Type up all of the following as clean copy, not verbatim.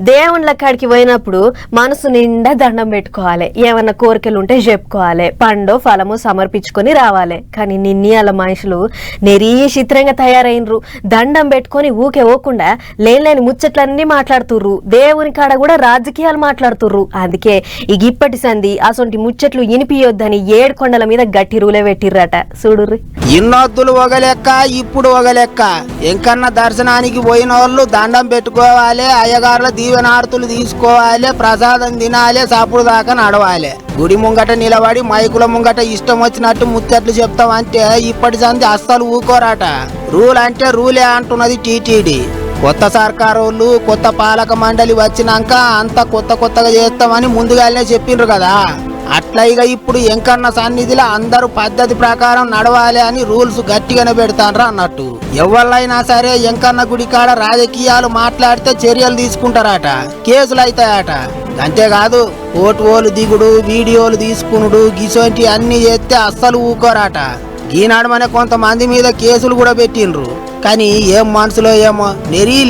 దేవుళ్ళ కాడికి పోయినప్పుడు మనసు నిండా దండం పెట్టుకోవాలి, ఏమన్నా కోరికలు ఉంటే చెప్పుకోవాలి, పండో ఫలము సమర్పించుకొని రావాలి. కానీ నిన్నీయాల మనుషులు చిత్రంగా తయారైనరు. దండం పెట్టుకొని ఊకే పోకుండా లేని ముచ్చట్లన్నీ మాట్లాడుతుర్రు. దేవుని కాడ కూడా రాజకీయాలు మాట్లాడుతుర్రు. అందుకే ఇప్పటి సంధి అసొంటి ముచ్చట్లు ఇనిపియొద్దని 7 కొండల మీద గట్టి రూలే పెట్టిర్రట. చూడుర్రి, ఇన్నొద్దులు ఒగలెక్క ఇప్పుడు ఒగలెక్క. ఎంకన్నా దర్శనానికి పోయిన వాళ్ళు దండం పెట్టుకోవాలి, అయ్యగారుల దీవెనార్తులు తీసుకోవాలి, ప్రసాదం తినాలి, సాపుడు దాకా నడవాలి. గుడి ముంగట నిలబడి మైకుల ముంగట ఇష్టం వచ్చినట్టు ముచ్చట్లు చెప్తామంటే ఇప్పటి సంది అస్సలు ఊకోరాట. రూల్ అంటే రూలే అంటున్నది టీటీడీ. కొత్త సర్కారోళ్ళు కొత్త పాలక మండలి వచ్చినాక అంతా కొత్తగా చేస్తామని ముందుగానే చెప్పిండ్రు కదా. అట్లా ఇక ఇప్పుడు ఎంకన్న సన్నిధిలో అందరూ పద్ధతి ప్రకారం నడవాలి అని రూల్స్ గట్టిగానే పెడతాండ్రా అన్నట్టు. ఎవళ్ళైనా సరే ఎంకన్న గుడి కాడ రాజకీయాలు మాట్లాడితే చర్యలు తీసుకుంటారట, కేసులు అవుతాయట. అంతేకాదు ఫోటోలు దిగుడు, వీడియోలు తీసుకునుడు గిసోంటి అన్ని చేస్తే అస్సలు ఊకోరాట. ఈనాడు కొంతమంది మీద కేసులు కూడా పెట్టిండ్రు. కానీ ఏం మనసులో ఏమో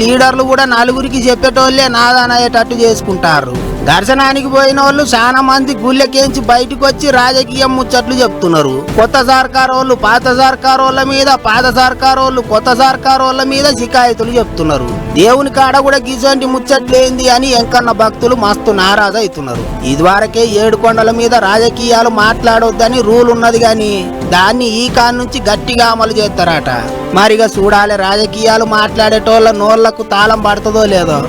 లీడర్లు కూడా నలుగురికి చెప్పేటోళ్లే నాదానయ్యేటట్టు చేసుకుంటారు. దర్శనానికి పోయిన వాళ్ళు చాలా మంది గుళ్ళకేంచి బయటకు వచ్చి రాజకీయం ముచ్చట్లు చెప్తున్నారు. కొత్త సర్కారోళ్ళు పాత సర్కారోళ్ళ మీద, పాత సర్కారోళ్ళు కొత్త సర్కారోళ్ళ మీద షికాయతులు చెప్తున్నారు. దేవుని కాడ కూడా గిసంటి ముచ్చట్లేంది అని ఎంకన్న భక్తులు మస్తు నారాజు అవుతున్నారు. ఇదివరకే 7 కొండల మీద రాజకీయాలు మాట్లాడొద్దని రూల్ ఉన్నది గాని దాన్ని ఈ కాడ నుంచి గట్టిగా అమలు చేస్తారట. మరిగా చూడాలి రాజకీయాలు మాట్లాడేటోళ్ళ నోళ్లకు తాళం పడుతుందో లేదో.